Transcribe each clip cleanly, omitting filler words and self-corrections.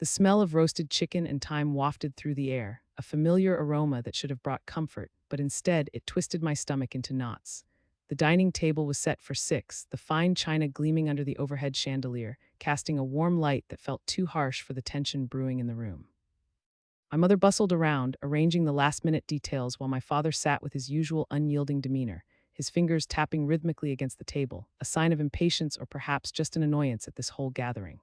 The smell of roasted chicken and thyme wafted through the air, a familiar aroma that should have brought comfort, but instead it twisted my stomach into knots. The dining table was set for six, the fine china gleaming under the overhead chandelier, casting a warm light that felt too harsh for the tension brewing in the room. My mother bustled around, arranging the last-minute details while my father sat with his usual unyielding demeanor, his fingers tapping rhythmically against the table, a sign of impatience or perhaps just an annoyance at this whole gathering.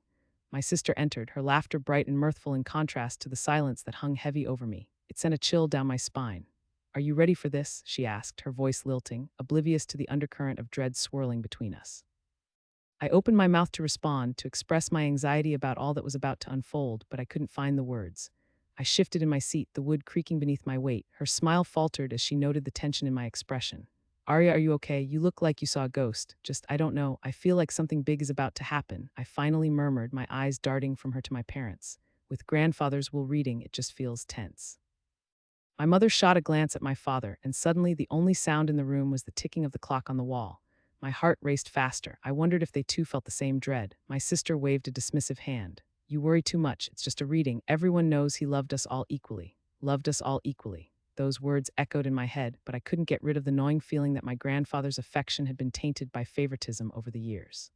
My sister entered, her laughter bright and mirthful in contrast to the silence that hung heavy over me. It sent a chill down my spine. "Are you ready for this?" she asked, her voice lilting, oblivious to the undercurrent of dread swirling between us. I opened my mouth to respond, to express my anxiety about all that was about to unfold, but I couldn't find the words. I shifted in my seat, the wood creaking beneath my weight. Her smile faltered as she noted the tension in my expression. "Arya, are you okay? You look like you saw a ghost. Just, I don't know, I feel like something big is about to happen," I finally murmured, my eyes darting from her to my parents. With grandfather's will reading, it just feels tense. My mother shot a glance at my father, and suddenly the only sound in the room was the ticking of the clock on the wall. My heart raced faster. I wondered if they too felt the same dread. My sister waved a dismissive hand. "You worry too much. It's just a reading. Everyone knows he loved us all equally." Loved us all equally. Those words echoed in my head, but I couldn't get rid of the gnawing feeling that my grandfather's affection had been tainted by favoritism over the years.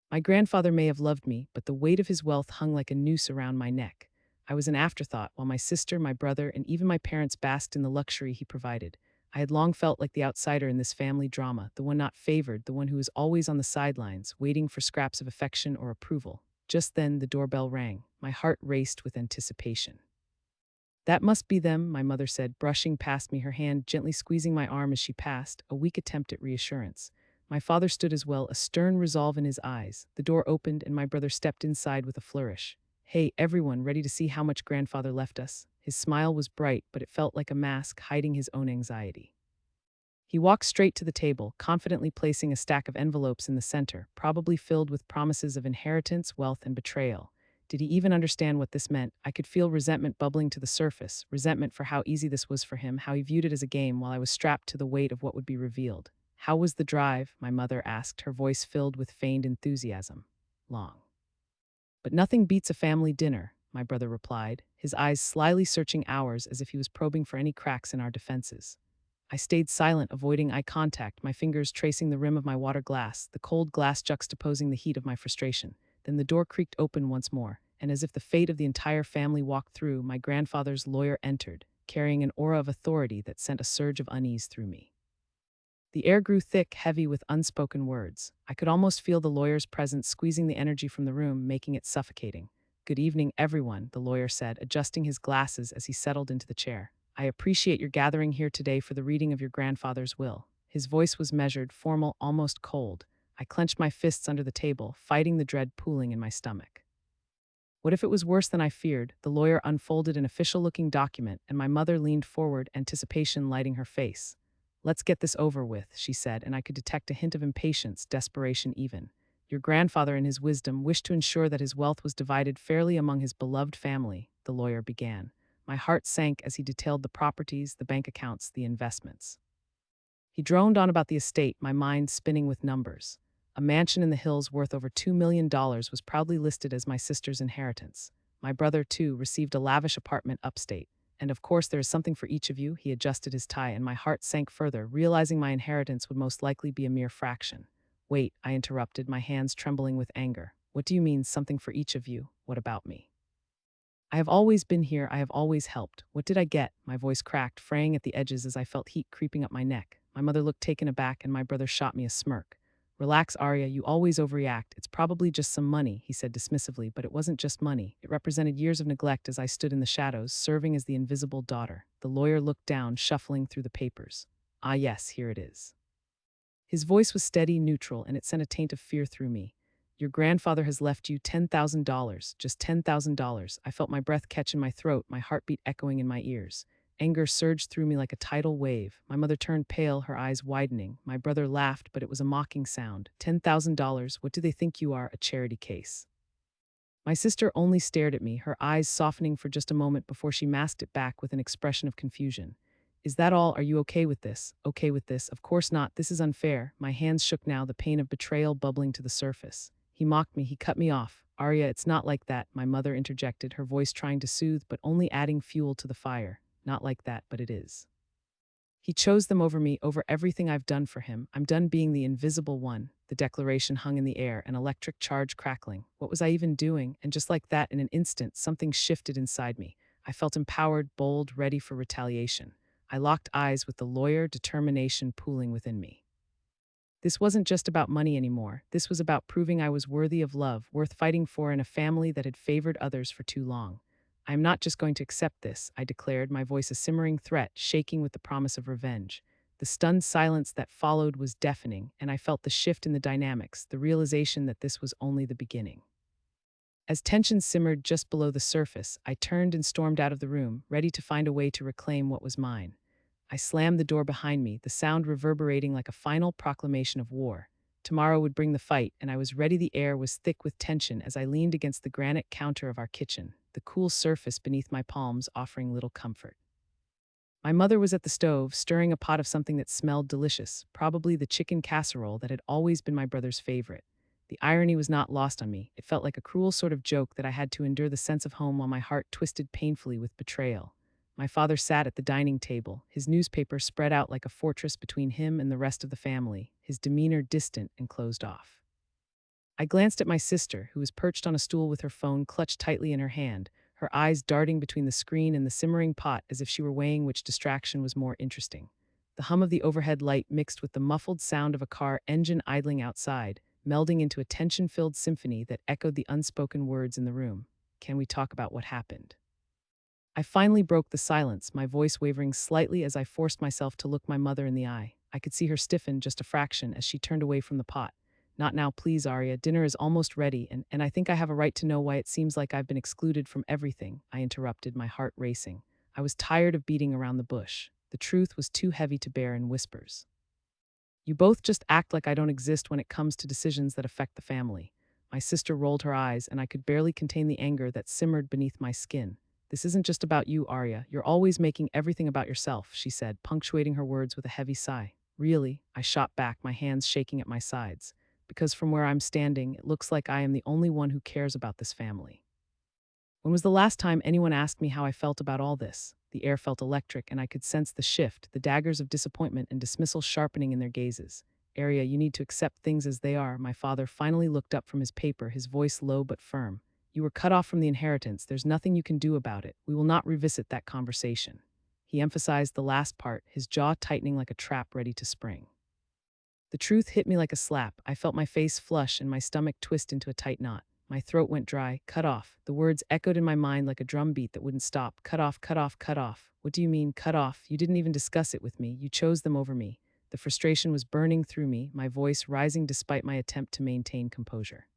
My grandfather may have loved me, but the weight of his wealth hung like a noose around my neck. I was an afterthought, while my sister, my brother, and even my parents basked in the luxury he provided. I had long felt like the outsider in this family drama, the one not favored, the one who was always on the sidelines, waiting for scraps of affection or approval. Just then, the doorbell rang. My heart raced with anticipation. "That must be them," my mother said, brushing past me, her hand gently squeezing my arm as she passed, a weak attempt at reassurance. My father stood as well, a stern resolve in his eyes. The door opened, and my brother stepped inside with a flourish. "Hey, everyone, ready to see how much grandfather left us?" His smile was bright, but it felt like a mask hiding his own anxiety. He walked straight to the table, confidently placing a stack of envelopes in the center, probably filled with promises of inheritance, wealth, and betrayal. Did he even understand what this meant? I could feel resentment bubbling to the surface, resentment for how easy this was for him, how he viewed it as a game while I was strapped to the weight of what would be revealed. "How was the drive?" my mother asked, her voice filled with feigned enthusiasm. "Long. But nothing beats a family dinner," my brother replied, his eyes slyly searching ours as if he was probing for any cracks in our defenses. I stayed silent, avoiding eye contact, my fingers tracing the rim of my water glass, the cold glass juxtaposing the heat of my frustration. Then the door creaked open once more, and as if the fate of the entire family walked through, my grandfather's lawyer entered, carrying an aura of authority that sent a surge of unease through me. The air grew thick, heavy with unspoken words. I could almost feel the lawyer's presence squeezing the energy from the room, making it suffocating. "Good evening, everyone," the lawyer said, adjusting his glasses as he settled into the chair. "I appreciate your gathering here today for the reading of your grandfather's will." His voice was measured, formal, almost cold. I clenched my fists under the table, fighting the dread pooling in my stomach. What if it was worse than I feared? The lawyer unfolded an official-looking document, and my mother leaned forward, anticipation lighting her face. "Let's get this over with," she said, and I could detect a hint of impatience, desperation even. "Your grandfather, in his wisdom, wished to ensure that his wealth was divided fairly among his beloved family," the lawyer began. My heart sank as he detailed the properties, the bank accounts, the investments. He droned on about the estate, my mind spinning with numbers. A mansion in the hills worth over $2 million was proudly listed as my sister's inheritance. My brother, too, received a lavish apartment upstate. "And of course there is something for each of you," he adjusted his tie, and my heart sank further, realizing my inheritance would most likely be a mere fraction. "Wait," I interrupted, my hands trembling with anger. "What do you mean, something for each of you? What about me? I have always been here, I have always helped. What did I get?" My voice cracked, fraying at the edges as I felt heat creeping up my neck. My mother looked taken aback, and my brother shot me a smirk. "Relax, Arya, you always overreact. It's probably just some money," he said dismissively, but it wasn't just money. It represented years of neglect as I stood in the shadows, serving as the invisible daughter. The lawyer looked down, shuffling through the papers. "Ah yes, here it is." His voice was steady, neutral, and it sent a taint of fear through me. "Your grandfather has left you $10,000, just $10,000. I felt my breath catch in my throat, my heartbeat echoing in my ears. Anger surged through me like a tidal wave. My mother turned pale, her eyes widening. My brother laughed, but it was a mocking sound. $10,000, what do they think you are, a charity case?" My sister only stared at me, her eyes softening for just a moment before she masked it back with an expression of confusion. "Is that all? Are you okay with this?" "Okay with this? Of course not. This is unfair." My hands shook now, the pain of betrayal bubbling to the surface. He mocked me, he cut me off. Arya, it's not like that, my mother interjected, her voice trying to soothe but only adding fuel to the fire. Not like that, but it is. He chose them over me, over everything I've done for him. I'm done being the invisible one. The declaration hung in the air, an electric charge crackling. What was I even doing? And just like that, in an instant, something shifted inside me. I felt empowered, bold, ready for retaliation. I locked eyes with the lawyer determination pooling within me. This wasn't just about money anymore. This was about proving I was worthy of love, worth fighting for in a family that had favored others for too long. I am not just going to accept this, I declared, my voice a simmering threat, shaking with the promise of revenge. The stunned silence that followed was deafening, and I felt the shift in the dynamics, the realization that this was only the beginning. As tension simmered just below the surface, I turned and stormed out of the room, ready to find a way to reclaim what was mine. I slammed the door behind me, the sound reverberating like a final proclamation of war. Tomorrow would bring the fight, and I was ready. The air was thick with tension as I leaned against the granite counter of our kitchen, the cool surface beneath my palms offering little comfort. My mother was at the stove, stirring a pot of something that smelled delicious, probably the chicken casserole that had always been my brother's favorite. The irony was not lost on me. It felt like a cruel sort of joke that I had to endure the sense of home while my heart twisted painfully with betrayal. My father sat at the dining table, his newspaper spread out like a fortress between him and the rest of the family, his demeanor distant and closed off. I glanced at my sister, who was perched on a stool with her phone clutched tightly in her hand, her eyes darting between the screen and the simmering pot as if she were weighing which distraction was more interesting. The hum of the overhead light mixed with the muffled sound of a car engine idling outside, melding into a tension-filled symphony that echoed the unspoken words in the room. Can we talk about what happened? I finally broke the silence, my voice wavering slightly as I forced myself to look my mother in the eye. I could see her stiffen just a fraction as she turned away from the pot. Not now, please, Arya. Dinner is almost ready, and I think I have a right to know why it seems like I've been excluded from everything, I interrupted, my heart racing. I was tired of beating around the bush. The truth was too heavy to bear in whispers. You both just act like I don't exist when it comes to decisions that affect the family. My sister rolled her eyes, and I could barely contain the anger that simmered beneath my skin. This isn't just about you, Arya. You're always making everything about yourself, she said, punctuating her words with a heavy sigh. Really? I shot back, my hands shaking at my sides. Because from where I'm standing, it looks like I am the only one who cares about this family. When was the last time anyone asked me how I felt about all this? The air felt electric, and I could sense the shift, the daggers of disappointment and dismissal sharpening in their gazes. Arya, you need to accept things as they are. My father finally looked up from his paper, his voice low but firm. You were cut off from the inheritance. There's nothing you can do about it. We will not revisit that conversation. He emphasized the last part, his jaw tightening like a trap ready to spring. The truth hit me like a slap. I felt my face flush and my stomach twist into a tight knot. My throat went dry. Cut off. The words echoed in my mind like a drum beat that wouldn't stop. Cut off, cut off, cut off. What do you mean, cut off? You didn't even discuss it with me. You chose them over me. The frustration was burning through me, my voice rising despite my attempt to maintain composure.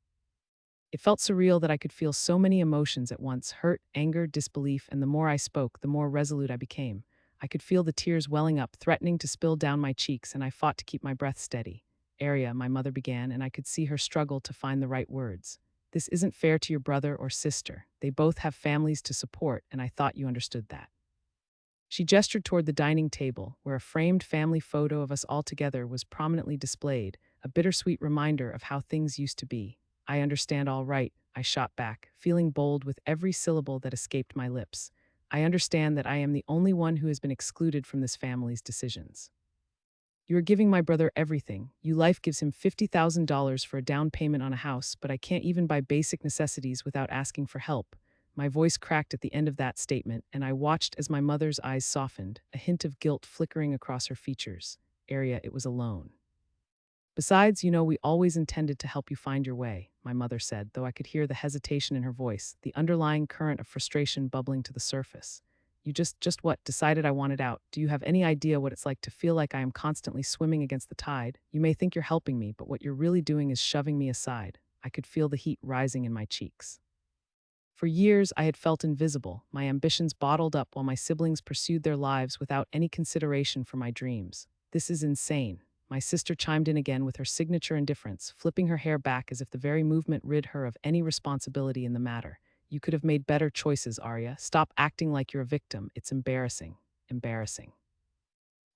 It felt surreal that I could feel so many emotions at once, hurt, anger, disbelief, and the more I spoke, the more resolute I became. I could feel the tears welling up, threatening to spill down my cheeks, and I fought to keep my breath steady. Arya, my mother began, and I could see her struggle to find the right words. This isn't fair to your brother or sister. They both have families to support, and I thought you understood that. She gestured toward the dining table, where a framed family photo of us all together was prominently displayed, a bittersweet reminder of how things used to be. I understand all right, I shot back, feeling bold with every syllable that escaped my lips. I understand that I am the only one who has been excluded from this family's decisions. You are giving my brother everything. Life gives him $50,000 for a down payment on a house, but I can't even buy basic necessities without asking for help. My voice cracked at the end of that statement, and I watched as my mother's eyes softened, a hint of guilt flickering across her features. Arya, it was alone. Besides, we always intended to help you find your way, my mother said, though I could hear the hesitation in her voice, the underlying current of frustration bubbling to the surface. You just what, decided I wanted out. Do you have any idea what it's like to feel like I am constantly swimming against the tide? You may think you're helping me, but what you're really doing is shoving me aside. I could feel the heat rising in my cheeks. For years, I had felt invisible, my ambitions bottled up while my siblings pursued their lives without any consideration for my dreams. This is insane. My sister chimed in again with her signature indifference, flipping her hair back as if the very movement rid her of any responsibility in the matter. You could have made better choices, Arya. Stop acting like you're a victim. It's embarrassing. Embarrassing.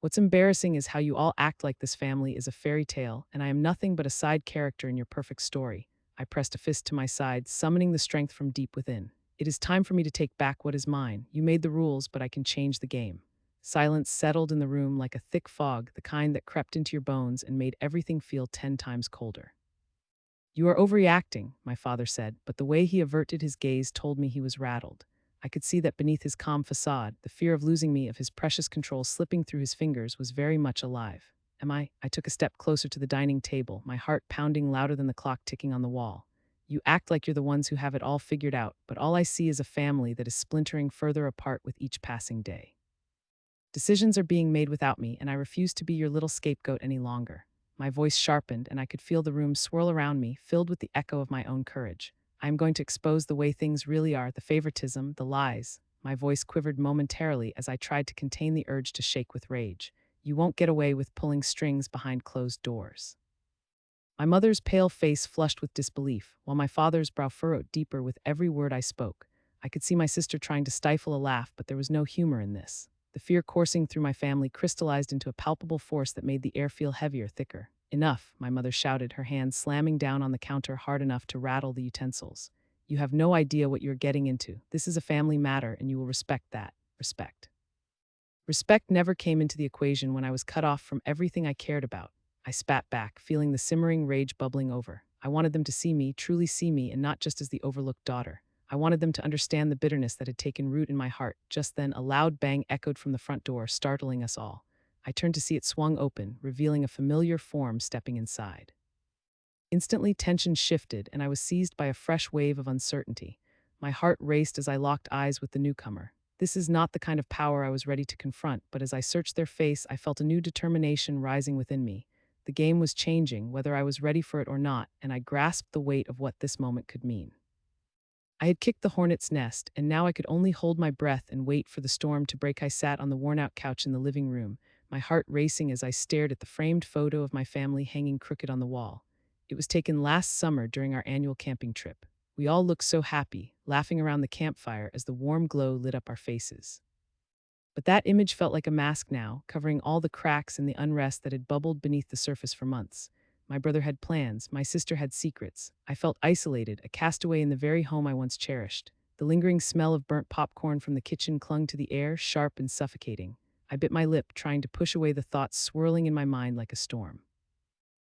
What's embarrassing is how you all act like this family is a fairy tale, and I am nothing but a side character in your perfect story. I pressed a fist to my side, summoning the strength from deep within. It is time for me to take back what is mine. You made the rules, but I can change the game. Silence settled in the room like a thick fog, the kind that crept into your bones and made everything feel 10 times colder. You are overreacting, my father said, but the way he averted his gaze told me he was rattled. I could see that beneath his calm facade, the fear of losing me, of his precious control slipping through his fingers, was very much alive. Am I? I took a step closer to the dining table, my heart pounding louder than the clock ticking on the wall. You act like you're the ones who have it all figured out, but all I see is a family that is splintering further apart with each passing day. Decisions are being made without me, and I refuse to be your little scapegoat any longer. My voice sharpened, and I could feel the room swirl around me, filled with the echo of my own courage. I am going to expose the way things really are, the favoritism, the lies. My voice quivered momentarily as I tried to contain the urge to shake with rage. You won't get away with pulling strings behind closed doors. My mother's pale face flushed with disbelief, while my father's brow furrowed deeper with every word I spoke. I could see my sister trying to stifle a laugh, but there was no humor in this. The fear coursing through my family crystallized into a palpable force that made the air feel heavier, thicker. Enough, my mother shouted, her hand slamming down on the counter hard enough to rattle the utensils. You have no idea what you're getting into. This is a family matter, and you will respect that. Respect. Respect never came into the equation when I was cut off from everything I cared about. I spat back, feeling the simmering rage bubbling over. I wanted them to see me, truly see me, and not just as the overlooked daughter. I wanted them to understand the bitterness that had taken root in my heart. Just then, a loud bang echoed from the front door, startling us all. I turned to see it swung open, revealing a familiar form stepping inside. Instantly, tension shifted, and I was seized by a fresh wave of uncertainty. My heart raced as I locked eyes with the newcomer. This is not the kind of power I was ready to confront, but as I searched their face, I felt a new determination rising within me. The game was changing, whether I was ready for it or not, and I grasped the weight of what this moment could mean. I had kicked the hornet's nest, and now I could only hold my breath and wait for the storm to break. I sat on the worn-out couch in the living room, my heart racing as I stared at the framed photo of my family hanging crooked on the wall. It was taken last summer during our annual camping trip. We all looked so happy, laughing around the campfire as the warm glow lit up our faces. But that image felt like a mask now, covering all the cracks and the unrest that had bubbled beneath the surface for months. My brother had plans, my sister had secrets. I felt isolated, a castaway in the very home I once cherished. The lingering smell of burnt popcorn from the kitchen clung to the air, sharp and suffocating. I bit my lip, trying to push away the thoughts swirling in my mind like a storm.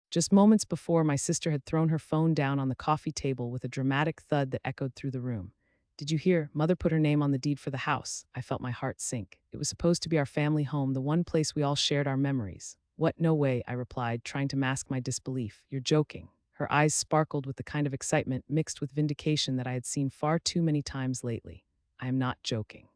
Just moments before, my sister had thrown her phone down on the coffee table with a dramatic thud that echoed through the room. Did you hear? Mother put her name on the deed for the house. I felt my heart sink. It was supposed to be our family home, the one place we all shared our memories. What? No way, I replied, trying to mask my disbelief. You're joking. Her eyes sparkled with the kind of excitement mixed with vindication that I had seen far too many times lately. I am not joking.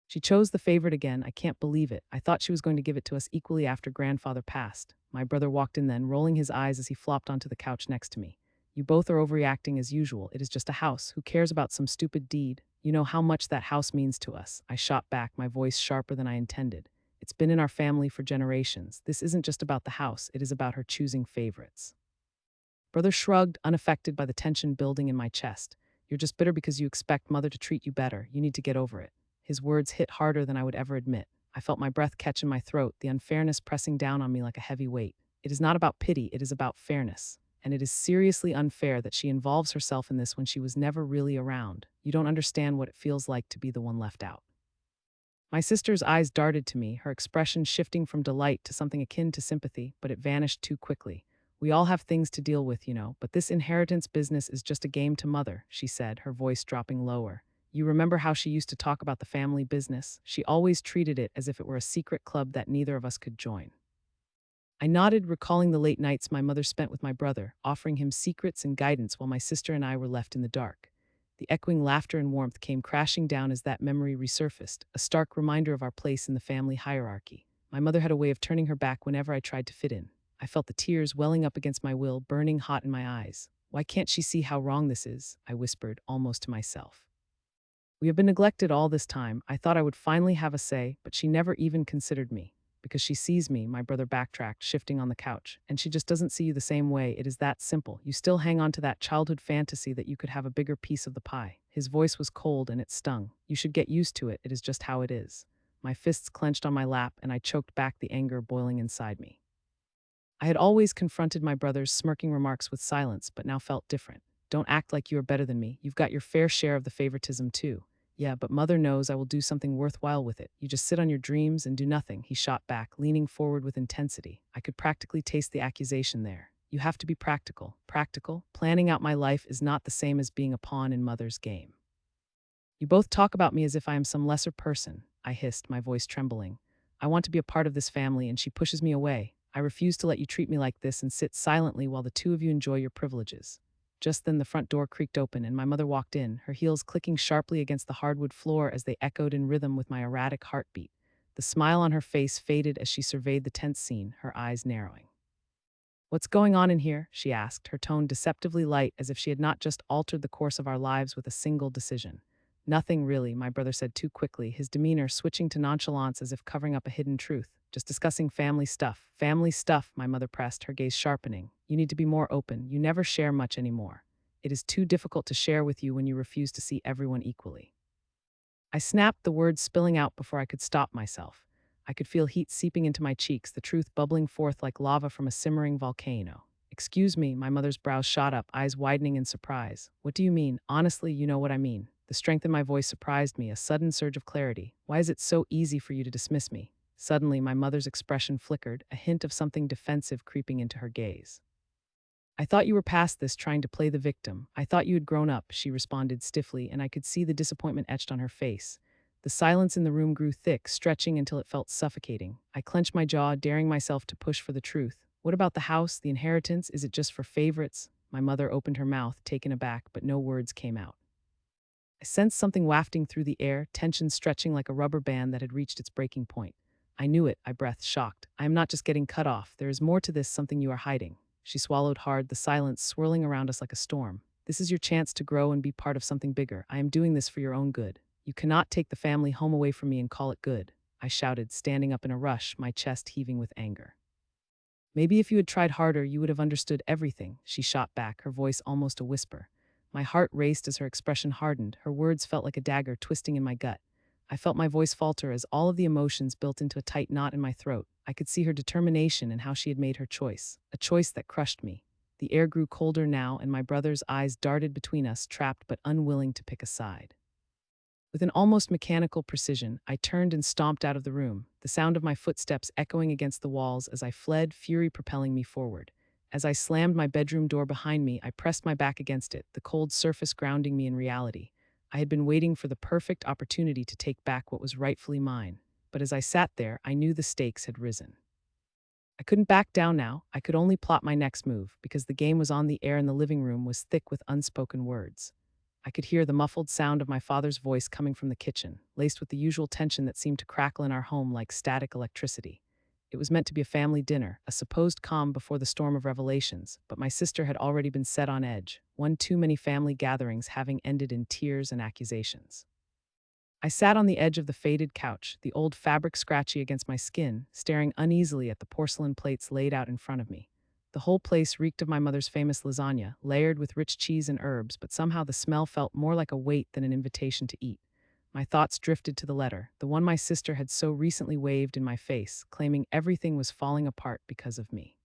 She chose the favorite again. I can't believe it. I thought she was going to give it to us equally after grandfather passed. My brother walked in then, rolling his eyes as he flopped onto the couch next to me. You both are overreacting as usual. It is just a house. Who cares about some stupid deed? You know how much that house means to us. I shot back, my voice sharper than I intended. It's been in our family for generations. This isn't just about the house. It is about her choosing favorites. Brother shrugged, unaffected by the tension building in my chest. You're just bitter because you expect mother to treat you better. You need to get over it. His words hit harder than I would ever admit. I felt my breath catch in my throat, the unfairness pressing down on me like a heavy weight. It is not about pity, it is about fairness. And it is seriously unfair that she involves herself in this when she was never really around. You don't understand what it feels like to be the one left out. My sister's eyes darted to me, her expression shifting from delight to something akin to sympathy, but it vanished too quickly. We all have things to deal with, but this inheritance business is just a game to mother, she said, her voice dropping lower. You remember how she used to talk about the family business? She always treated it as if it were a secret club that neither of us could join. I nodded, recalling the late nights my mother spent with my brother, offering him secrets and guidance while my sister and I were left in the dark. The echoing laughter and warmth came crashing down as that memory resurfaced, a stark reminder of our place in the family hierarchy. My mother had a way of turning her back whenever I tried to fit in. I felt the tears welling up against my will, burning hot in my eyes. Why can't she see how wrong this is? I whispered, almost to myself. We have been neglected all this time. I thought I would finally have a say, but she never even considered me. Because she sees me, my brother backtracked, shifting on the couch, and she just doesn't see you the same way. It is that simple. You still hang on to that childhood fantasy that you could have a bigger piece of the pie. His voice was cold and it stung. You should get used to it. It is just how it is. My fists clenched on my lap and I choked back the anger boiling inside me. I had always confronted my brother's smirking remarks with silence, but now felt different. Don't act like you are better than me. You've got your fair share of the favoritism, too. Yeah, but mother knows I will do something worthwhile with it. You just sit on your dreams and do nothing, he shot back, leaning forward with intensity. I could practically taste the accusation there. You have to be practical. Practical? Planning out my life is not the same as being a pawn in mother's game. You both talk about me as if I am some lesser person, I hissed, my voice trembling. I want to be a part of this family, and she pushes me away. I refuse to let you treat me like this and sit silently while the two of you enjoy your privileges. Just then the front door creaked open and my mother walked in, her heels clicking sharply against the hardwood floor as they echoed in rhythm with my erratic heartbeat. The smile on her face faded as she surveyed the tense scene, her eyes narrowing. "What's going on in here?" she asked, her tone deceptively light as if she had not just altered the course of our lives with a single decision. "Nothing really," my brother said too quickly, his demeanor switching to nonchalance as if covering up a hidden truth. "Just discussing family stuff." "Family stuff," my mother pressed, her gaze sharpening. "You need to be more open. You never share much anymore. It is too difficult to share with you when you refuse to see everyone equally." I snapped, the words spilling out before I could stop myself. I could feel heat seeping into my cheeks, the truth bubbling forth like lava from a simmering volcano. "Excuse me," my mother's brows shot up, eyes widening in surprise. "What do you mean? Honestly, you know what I mean." The strength in my voice surprised me, a sudden surge of clarity. "Why is it so easy for you to dismiss me?" Suddenly, my mother's expression flickered, a hint of something defensive creeping into her gaze. "I thought you were past this, trying to play the victim. I thought you had grown up," she responded stiffly, and I could see the disappointment etched on her face. The silence in the room grew thick, stretching until it felt suffocating. I clenched my jaw, daring myself to push for the truth. "What about the house, the inheritance? Is it just for favorites?" My mother opened her mouth, taken aback, but no words came out. I sensed something wafting through the air, tension stretching like a rubber band that had reached its breaking point. "I knew it," I breathed, shocked. "I am not just getting cut off. There is more to this, something you are hiding." She swallowed hard, the silence swirling around us like a storm. "This is your chance to grow and be part of something bigger. I am doing this for your own good. You cannot take the family home away from me and call it good," I shouted, standing up in a rush, my chest heaving with anger. "Maybe if you had tried harder, you would have understood everything," she shot back, her voice almost a whisper. My heart raced as her expression hardened, her words felt like a dagger twisting in my gut. I felt my voice falter as all of the emotions built into a tight knot in my throat. I could see her determination and how she had made her choice, a choice that crushed me. The air grew colder now, and my brother's eyes darted between us, trapped but unwilling to pick a side. With an almost mechanical precision, I turned and stomped out of the room, the sound of my footsteps echoing against the walls as I fled, fury propelling me forward. As I slammed my bedroom door behind me, I pressed my back against it, the cold surface grounding me in reality. I had been waiting for the perfect opportunity to take back what was rightfully mine, but as I sat there, I knew the stakes had risen. I couldn't back down now. I could only plot my next move, because the game was on. The air in the living room was thick with unspoken words. I could hear the muffled sound of my father's voice coming from the kitchen, laced with the usual tension that seemed to crackle in our home like static electricity. It was meant to be a family dinner, a supposed calm before the storm of revelations, but my sister had already been set on edge, one too many family gatherings having ended in tears and accusations. I sat on the edge of the faded couch, the old fabric scratchy against my skin, staring uneasily at the porcelain plates laid out in front of me. The whole place reeked of my mother's famous lasagna, layered with rich cheese and herbs, but somehow the smell felt more like a weight than an invitation to eat. My thoughts drifted to the letter, the one my sister had so recently waved in my face, claiming everything was falling apart because of me.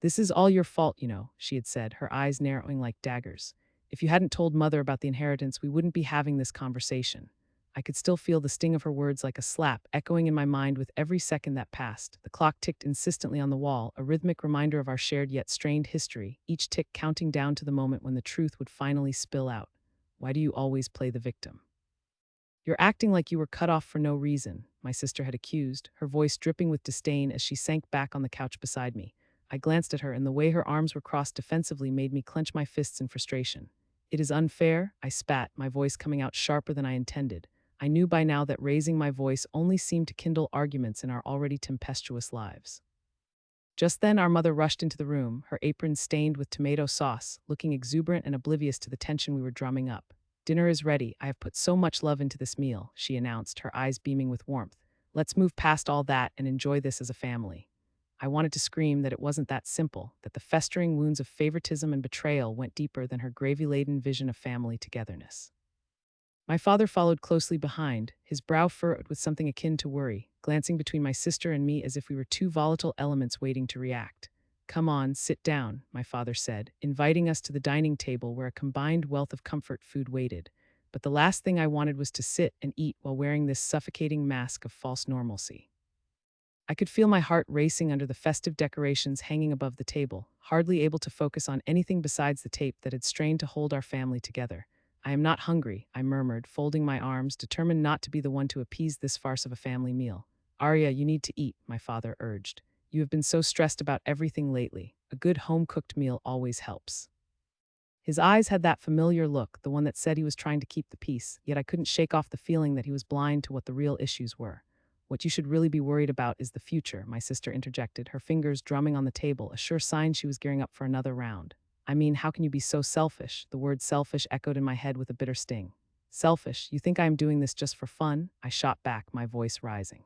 "This is all your fault, you know," she had said, her eyes narrowing like daggers. "If you hadn't told mother about the inheritance, we wouldn't be having this conversation." I could still feel the sting of her words like a slap, echoing in my mind with every second that passed. The clock ticked insistently on the wall, a rhythmic reminder of our shared yet strained history, each tick counting down to the moment when the truth would finally spill out. "Why do you always play the victim? You're acting like you were cut off for no reason," my sister had accused, her voice dripping with disdain as she sank back on the couch beside me. I glanced at her, and the way her arms were crossed defensively made me clench my fists in frustration. "It is unfair," I spat, my voice coming out sharper than I intended. I knew by now that raising my voice only seemed to kindle arguments in our already tempestuous lives. Just then, our mother rushed into the room, her apron stained with tomato sauce, looking exuberant and oblivious to the tension we were drumming up. "Dinner is ready. I have put so much love into this meal," she announced, her eyes beaming with warmth. "Let's move past all that and enjoy this as a family." I wanted to scream that it wasn't that simple, that the festering wounds of favoritism and betrayal went deeper than her gravy-laden vision of family togetherness. My father followed closely behind, his brow furrowed with something akin to worry. glancing between my sister and me as if we were two volatile elements waiting to react. "Come on, sit down," my father said, inviting us to the dining table where a combined wealth of comfort food waited. But the last thing I wanted was to sit and eat while wearing this suffocating mask of false normalcy. I could feel my heart racing under the festive decorations hanging above the table, hardly able to focus on anything besides the tape that had strained to hold our family together. "I am not hungry," I murmured, folding my arms, determined not to be the one to appease this farce of a family meal. "Arya, you need to eat," my father urged. "You have been so stressed about everything lately. A good home-cooked meal always helps." His eyes had that familiar look, the one that said he was trying to keep the peace, yet I couldn't shake off the feeling that he was blind to what the real issues were. "What you should really be worried about is the future," my sister interjected, her fingers drumming on the table, a sure sign she was gearing up for another round. "I mean, how can you be so selfish?" The word selfish echoed in my head with a bitter sting. "Selfish? You think I am doing this just for fun?" I shot back, my voice rising.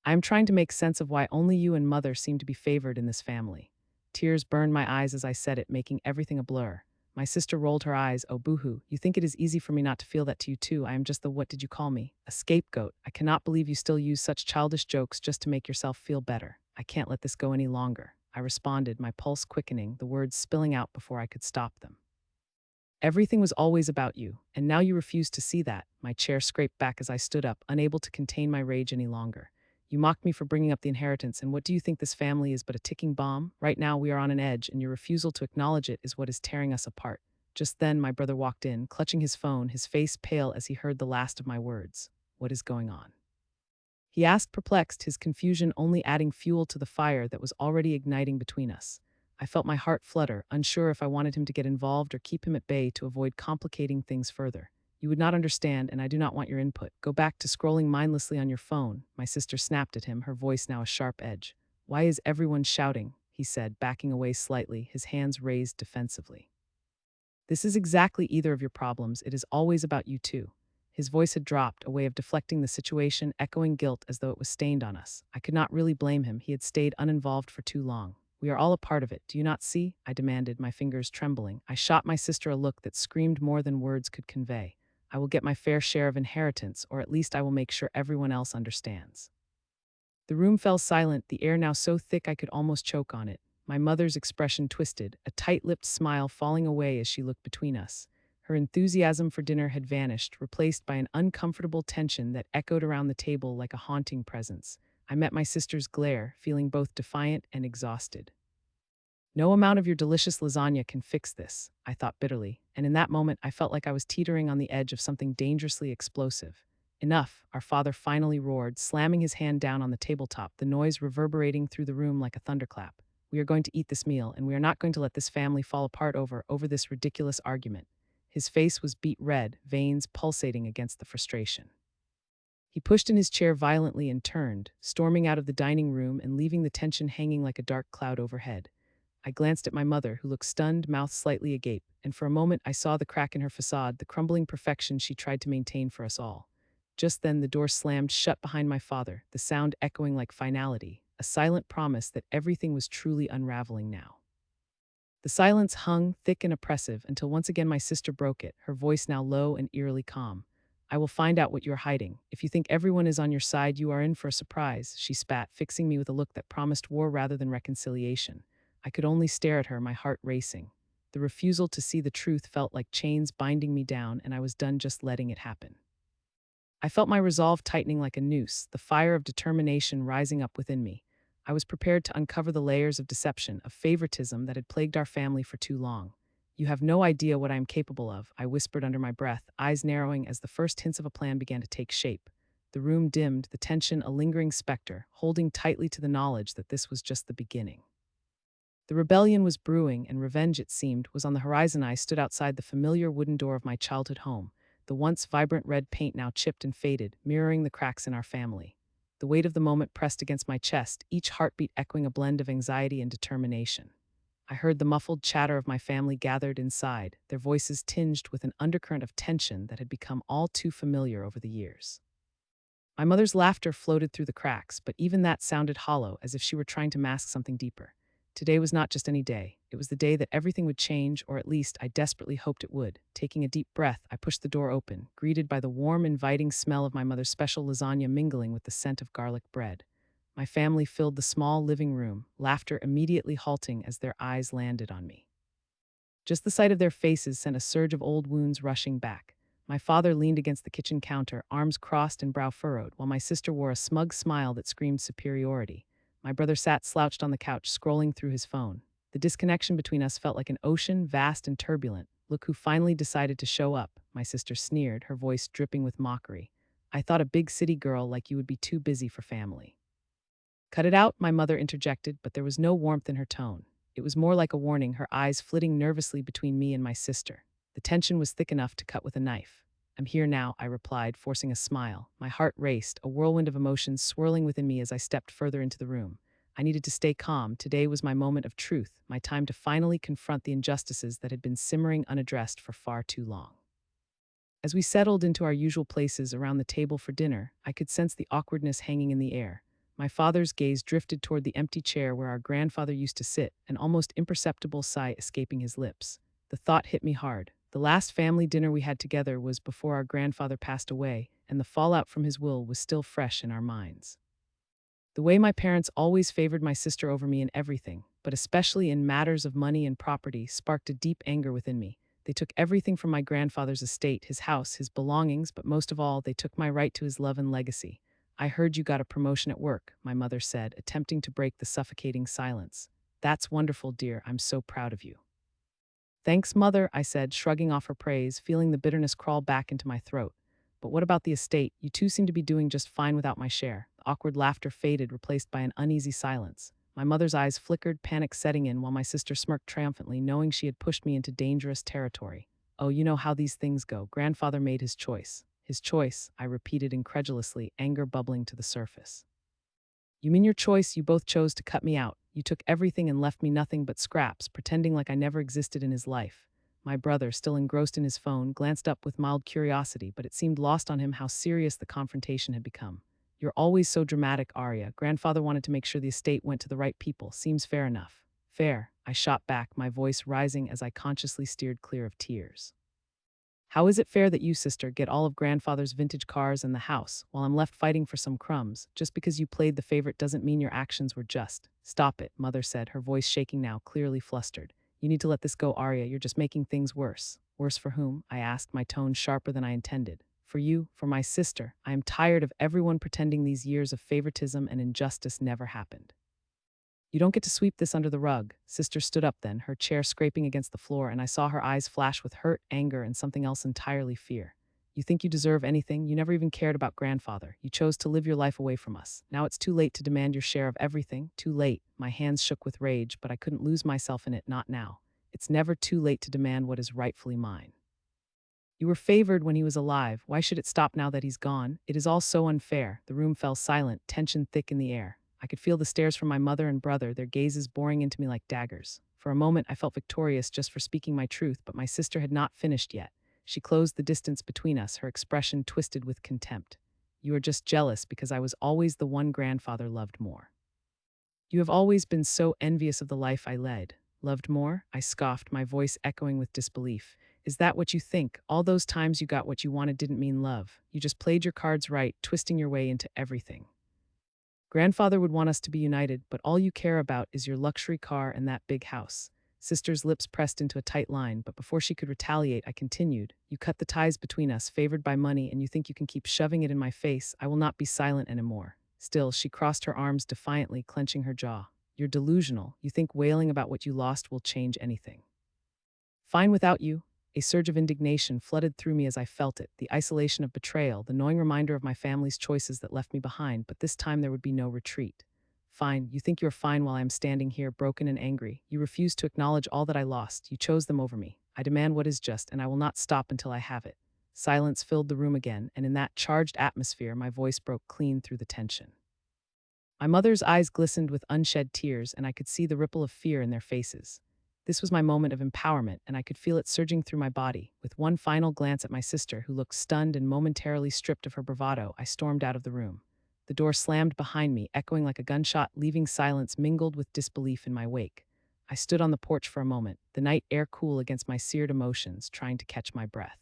"I am trying to make sense of why only you and mother seem to be favored in this family." Tears burned my eyes as I said it, making everything a blur. My sister rolled her eyes. "Oh, boohoo. You think it is easy for me not to feel that to you too. I am just the, what did you call me? A scapegoat. I cannot believe you still use such childish jokes just to make yourself feel better. I can't let this go any longer," I responded, my pulse quickening, the words spilling out before I could stop them. "Everything was always about you, and now you refuse to see that." My chair scraped back as I stood up, unable to contain my rage any longer. "You mocked me for bringing up the inheritance, and what do you think this family is but a ticking bomb? Right now we are on an edge, and your refusal to acknowledge it is what is tearing us apart." Just then my brother walked in, clutching his phone, his face pale as he heard the last of my words. "What is going on?" he asked, perplexed, his confusion only adding fuel to the fire that was already igniting between us. I felt my heart flutter, unsure if I wanted him to get involved or keep him at bay to avoid complicating things further. "You would not understand, and I do not want your input. Go back to scrolling mindlessly on your phone," my sister snapped at him, her voice now a sharp edge. "Why is everyone shouting?" he said, backing away slightly, his hands raised defensively. "This is exactly either of your problems. It is always about you too." His voice had dropped, a way of deflecting the situation, echoing guilt as though it was stained on us. I could not really blame him. He had stayed uninvolved for too long. "We are all a part of it. Do you not see?" I demanded, my fingers trembling. I shot my sister a look that screamed more than words could convey. "I will get my fair share of inheritance, or at least I will make sure everyone else understands." The room fell silent, the air now so thick I could almost choke on it. My mother's expression twisted, a tight-lipped smile falling away as she looked between us. Her enthusiasm for dinner had vanished, replaced by an uncomfortable tension that echoed around the table like a haunting presence. I met my sister's glare, feeling both defiant and exhausted. "No amount of your delicious lasagna can fix this," I thought bitterly, and in that moment I felt like I was teetering on the edge of something dangerously explosive. "Enough," our father finally roared, slamming his hand down on the tabletop, the noise reverberating through the room like a thunderclap. "We are going to eat this meal, and we are not going to let this family fall apart over this ridiculous argument." His face was beet red, veins pulsating against the frustration. He pushed in his chair violently and turned, storming out of the dining room and leaving the tension hanging like a dark cloud overhead. I glanced at my mother, who looked stunned, mouth slightly agape, and for a moment I saw the crack in her facade, the crumbling perfection she tried to maintain for us all. Just then the door slammed shut behind my father, the sound echoing like finality, a silent promise that everything was truly unraveling now. The silence hung, thick and oppressive, until once again my sister broke it, her voice now low and eerily calm. "I will find out what you are hiding. If you think everyone is on your side, you are in for a surprise," she spat, fixing me with a look that promised war rather than reconciliation. I could only stare at her, my heart racing. The refusal to see the truth felt like chains binding me down, and I was done just letting it happen. I felt my resolve tightening like a noose, the fire of determination rising up within me. I was prepared to uncover the layers of deception, of favoritism that had plagued our family for too long. "You have no idea what I am capable of," I whispered under my breath, eyes narrowing as the first hints of a plan began to take shape. The room dimmed, the tension a lingering specter, holding tightly to the knowledge that this was just the beginning. The rebellion was brewing, and revenge, it seemed, was on the horizon. I stood outside the familiar wooden door of my childhood home, the once vibrant red paint now chipped and faded, mirroring the cracks in our family. The weight of the moment pressed against my chest, each heartbeat echoing a blend of anxiety and determination. I heard the muffled chatter of my family gathered inside, their voices tinged with an undercurrent of tension that had become all too familiar over the years. My mother's laughter floated through the cracks, but even that sounded hollow, as if she were trying to mask something deeper. Today was not just any day. It was the day that everything would change, or at least I desperately hoped it would. Taking a deep breath, I pushed the door open, greeted by the warm, inviting smell of my mother's special lasagna mingling with the scent of garlic bread. My family filled the small living room, laughter immediately halting as their eyes landed on me. Just the sight of their faces sent a surge of old wounds rushing back. My father leaned against the kitchen counter, arms crossed and brow furrowed, while my sister wore a smug smile that screamed superiority. My brother sat slouched on the couch, scrolling through his phone. The disconnection between us felt like an ocean, vast and turbulent. Look who finally decided to show up, my sister sneered, her voice dripping with mockery. I thought a big city girl like you would be too busy for family. Cut it out, my mother interjected, but there was no warmth in her tone. It was more like a warning, her eyes flitting nervously between me and my sister. The tension was thick enough to cut with a knife. I'm here now, I replied, forcing a smile. My heart raced, a whirlwind of emotions swirling within me as I stepped further into the room. I needed to stay calm. Today was my moment of truth, my time to finally confront the injustices that had been simmering unaddressed for far too long. As we settled into our usual places around the table for dinner, I could sense the awkwardness hanging in the air. My father's gaze drifted toward the empty chair where our grandfather used to sit, an almost imperceptible sigh escaping his lips. The thought hit me hard. The last family dinner we had together was before our grandfather passed away, and the fallout from his will was still fresh in our minds. The way my parents always favored my sister over me in everything, but especially in matters of money and property, sparked a deep anger within me. They took everything from my grandfather's estate, his house, his belongings, but most of all, they took my right to his love and legacy. I heard you got a promotion at work, my mother said, attempting to break the suffocating silence. That's wonderful, dear. I'm so proud of you. Thanks, mother, I said, shrugging off her praise, feeling the bitterness crawl back into my throat. But what about the estate? You two seem to be doing just fine without my share. The awkward laughter faded, replaced by an uneasy silence. My mother's eyes flickered, panic setting in, while my sister smirked triumphantly, knowing she had pushed me into dangerous territory. Oh, you know how these things go. Grandfather made his choice. His choice, I repeated incredulously, anger bubbling to the surface. You mean your choice? You both chose to cut me out. You took everything and left me nothing but scraps, pretending like I never existed in his life. My brother, still engrossed in his phone, glanced up with mild curiosity, but it seemed lost on him how serious the confrontation had become. You're always so dramatic, Arya. Grandfather wanted to make sure the estate went to the right people. Seems fair enough. Fair, I shot back, my voice rising as I consciously steered clear of tears. How is it fair that you, sister, get all of grandfather's vintage cars and the house, while I'm left fighting for some crumbs? Just because you played the favorite doesn't mean your actions were just. Stop it, mother said, her voice shaking now, clearly flustered. You need to let this go, Arya. You're just making things worse. Worse for whom? I asked, my tone sharper than I intended. For you, for my sister. I am tired of everyone pretending these years of favoritism and injustice never happened. You don't get to sweep this under the rug. Sister stood up then, her chair scraping against the floor, and I saw her eyes flash with hurt, anger, and something else entirely, fear. You think you deserve anything? You never even cared about grandfather. You chose to live your life away from us. Now it's too late to demand your share of everything. Too late. My hands shook with rage, but I couldn't lose myself in it, not now. It's never too late to demand what is rightfully mine. You were favored when he was alive. Why should it stop now that he's gone? It is all so unfair. The room fell silent, tension thick in the air. I could feel the stares from my mother and brother, their gazes boring into me like daggers. For a moment, I felt victorious just for speaking my truth, but my sister had not finished yet. She closed the distance between us, her expression twisted with contempt. You are just jealous because I was always the one grandfather loved more. You have always been so envious of the life I led. Loved more? I scoffed, my voice echoing with disbelief. Is that what you think? All those times you got what you wanted didn't mean love. You just played your cards right, twisting your way into everything. Grandfather would want us to be united, but all you care about is your luxury car and that big house. Sister's lips pressed into a tight line, but before she could retaliate, I continued. You cut the ties between us, favored by money, and you think you can keep shoving it in my face. I will not be silent anymore. Still, she crossed her arms defiantly, clenching her jaw. You're delusional. You think wailing about what you lost will change anything. Fine without you. A surge of indignation flooded through me as I felt it, the isolation of betrayal, the gnawing reminder of my family's choices that left me behind, but this time there would be no retreat. Fine, you think you're fine while I am standing here, broken and angry. You refuse to acknowledge all that I lost. You chose them over me. I demand what is just, and I will not stop until I have it. Silence filled the room again, and in that charged atmosphere, my voice broke clean through the tension. My mother's eyes glistened with unshed tears, and I could see the ripple of fear in their faces. This was my moment of empowerment, and I could feel it surging through my body. With one final glance at my sister, who looked stunned and momentarily stripped of her bravado, I stormed out of the room. The door slammed behind me, echoing like a gunshot, leaving silence mingled with disbelief in my wake. I stood on the porch for a moment, the night air cool against my seared emotions, trying to catch my breath.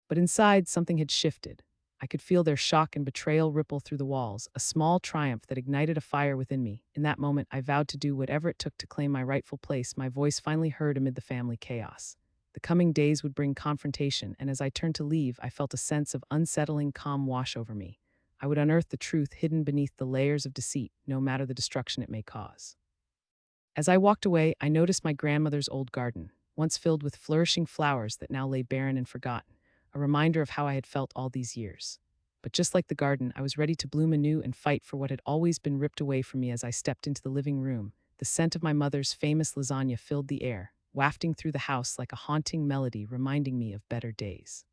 But inside, something had shifted. I could feel their shock and betrayal ripple through the walls, a small triumph that ignited a fire within me. In that moment, I vowed to do whatever it took to claim my rightful place, my voice finally heard amid the family chaos. The coming days would bring confrontation, and as I turned to leave, I felt a sense of unsettling calm wash over me. I would unearth the truth hidden beneath the layers of deceit, no matter the destruction it may cause. As I walked away, I noticed my grandmother's old garden, once filled with flourishing flowers that now lay barren and forgotten, a reminder of how I had felt all these years. But just like the garden, I was ready to bloom anew and fight for what had always been ripped away from me. As I stepped into the living room, the scent of my mother's famous lasagna filled the air, wafting through the house like a haunting melody reminding me of better days.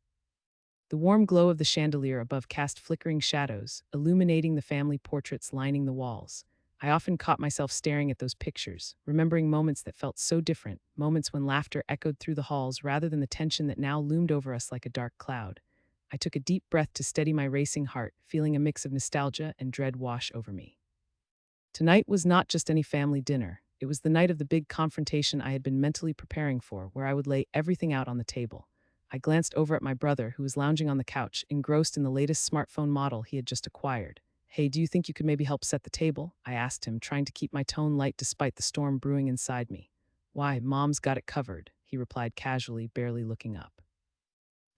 The warm glow of the chandelier above cast flickering shadows, illuminating the family portraits lining the walls. I often caught myself staring at those pictures, remembering moments that felt so different, moments when laughter echoed through the halls rather than the tension that now loomed over us like a dark cloud. I took a deep breath to steady my racing heart, feeling a mix of nostalgia and dread wash over me. Tonight was not just any family dinner. It was the night of the big confrontation I had been mentally preparing for, where I would lay everything out on the table. I glanced over at my brother, who was lounging on the couch, engrossed in the latest smartphone model he had just acquired. Hey, do you think you could maybe help set the table? I asked him, trying to keep my tone light despite the storm brewing inside me. Why, Mom's got it covered, he replied casually, barely looking up.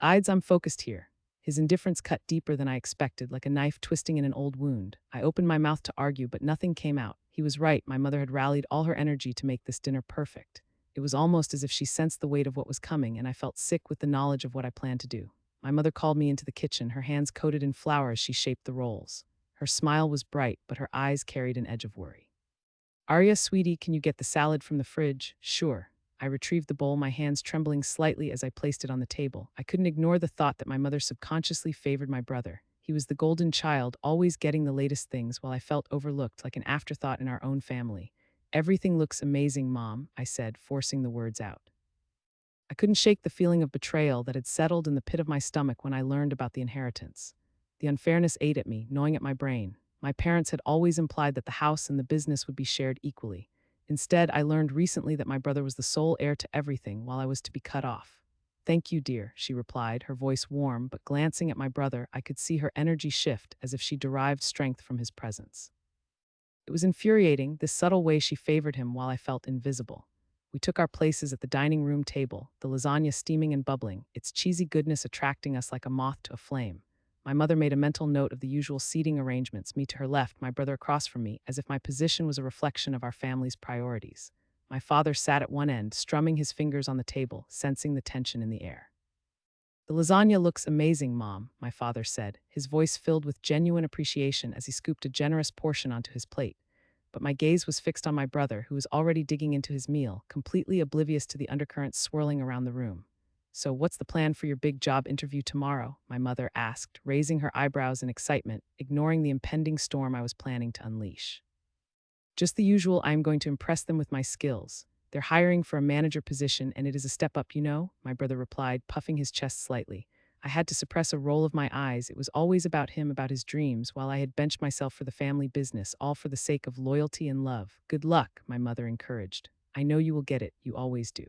I'm focused here. His indifference cut deeper than I expected, like a knife twisting in an old wound. I opened my mouth to argue, but nothing came out. He was right, my mother had rallied all her energy to make this dinner perfect. It was almost as if she sensed the weight of what was coming, and I felt sick with the knowledge of what I planned to do. My mother called me into the kitchen, her hands coated in flour as she shaped the rolls. Her smile was bright, but her eyes carried an edge of worry. Arya, sweetie, can you get the salad from the fridge? Sure. I retrieved the bowl, my hands trembling slightly as I placed it on the table. I couldn't ignore the thought that my mother subconsciously favored my brother. He was the golden child, always getting the latest things, while I felt overlooked, like an afterthought in our own family. Everything looks amazing, Mom, I said, forcing the words out. I couldn't shake the feeling of betrayal that had settled in the pit of my stomach when I learned about the inheritance. The unfairness ate at me, gnawing at my brain. My parents had always implied that the house and the business would be shared equally. Instead, I learned recently that my brother was the sole heir to everything, while I was to be cut off. Thank you, dear, she replied, her voice warm, but glancing at my brother, I could see her energy shift as if she derived strength from his presence. It was infuriating, this subtle way she favored him while I felt invisible. We took our places at the dining room table, the lasagna steaming and bubbling, its cheesy goodness attracting us like a moth to a flame. My mother made a mental note of the usual seating arrangements, me to her left, my brother across from me, as if my position was a reflection of our family's priorities. My father sat at one end, strumming his fingers on the table, sensing the tension in the air. The lasagna looks amazing, Mom, my father said, his voice filled with genuine appreciation as he scooped a generous portion onto his plate. But my gaze was fixed on my brother, who was already digging into his meal, completely oblivious to the undercurrents swirling around the room. So what's the plan for your big job interview tomorrow? My mother asked, raising her eyebrows in excitement, ignoring the impending storm I was planning to unleash. Just the usual, I am going to impress them with my skills. They're hiring for a manager position, and it is a step up, you know, my brother replied, puffing his chest slightly. I had to suppress a roll of my eyes. It was always about him, about his dreams, while I had benched myself for the family business, all for the sake of loyalty and love. Good luck, my mother encouraged. I know you will get it, you always do.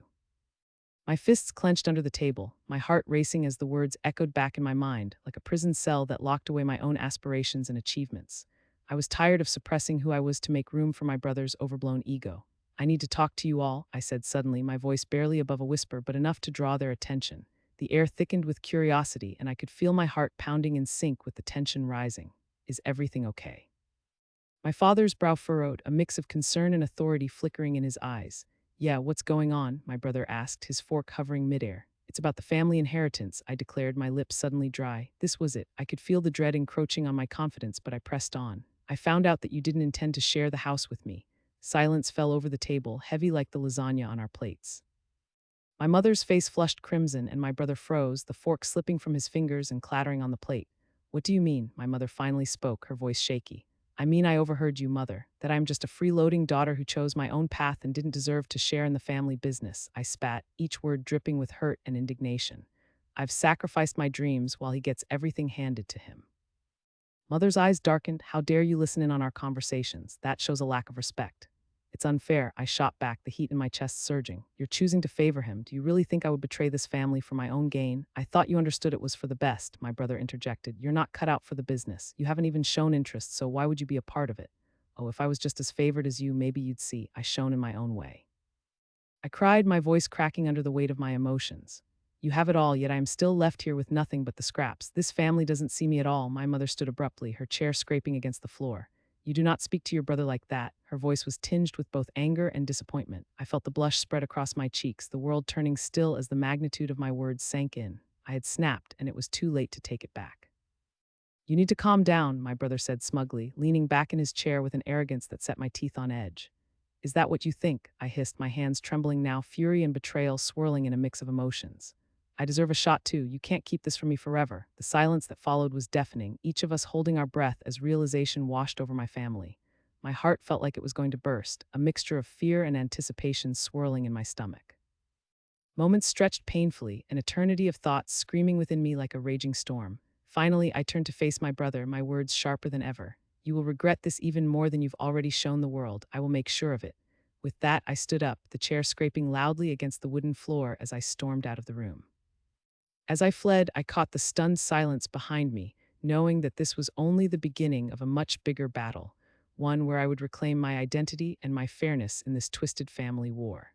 My fists clenched under the table, my heart racing as the words echoed back in my mind, like a prison cell that locked away my own aspirations and achievements. I was tired of suppressing who I was to make room for my brother's overblown ego. I need to talk to you all, I said suddenly, my voice barely above a whisper, but enough to draw their attention. The air thickened with curiosity, and I could feel my heart pounding in sync with the tension rising. Is everything okay? My father's brow furrowed, a mix of concern and authority flickering in his eyes. Yeah, what's going on? My brother asked, his fork hovering midair. It's about the family inheritance, I declared, my lips suddenly dry. This was it. I could feel the dread encroaching on my confidence, but I pressed on. I found out that you didn't intend to share the house with me. Silence fell over the table, heavy like the lasagna on our plates. My mother's face flushed crimson, and my brother froze, the fork slipping from his fingers and clattering on the plate. What do you mean? My mother finally spoke, her voice shaky. I mean, I overheard you, Mother, that I am just a freeloading daughter who chose my own path and didn't deserve to share in the family business, I spat, each word dripping with hurt and indignation. I've sacrificed my dreams while he gets everything handed to him. Mother's eyes darkened. How dare you listen in on our conversations? That shows a lack of respect. It's unfair, I shot back, the heat in my chest surging. You're choosing to favor him. Do you really think I would betray this family for my own gain? I thought you understood it was for the best, my brother interjected. You're not cut out for the business. You haven't even shown interest, so why would you be a part of it? Oh, if I was just as favored as you, maybe you'd see. I shone in my own way. I cried, my voice cracking under the weight of my emotions. You have it all, yet I am still left here with nothing but the scraps. This family doesn't see me at all. My mother stood abruptly, her chair scraping against the floor. You do not speak to your brother like that. Her voice was tinged with both anger and disappointment. I felt the blush spread across my cheeks, the world turning still as the magnitude of my words sank in. I had snapped, and it was too late to take it back. You need to calm down, my brother said smugly, leaning back in his chair with an arrogance that set my teeth on edge. Is that what you think? I hissed, my hands trembling now, fury and betrayal swirling in a mix of emotions. I deserve a shot too. You can't keep this from me forever. The silence that followed was deafening, each of us holding our breath as realization washed over my family. My heart felt like it was going to burst, a mixture of fear and anticipation swirling in my stomach. Moments stretched painfully, an eternity of thoughts screaming within me like a raging storm. Finally, I turned to face my brother, my words sharper than ever. You will regret this even more than you've already shown the world. I will make sure of it. With that, I stood up, the chair scraping loudly against the wooden floor as I stormed out of the room. As I fled, I caught the stunned silence behind me, knowing that this was only the beginning of a much bigger battle, one where I would reclaim my identity and my fairness in this twisted family war.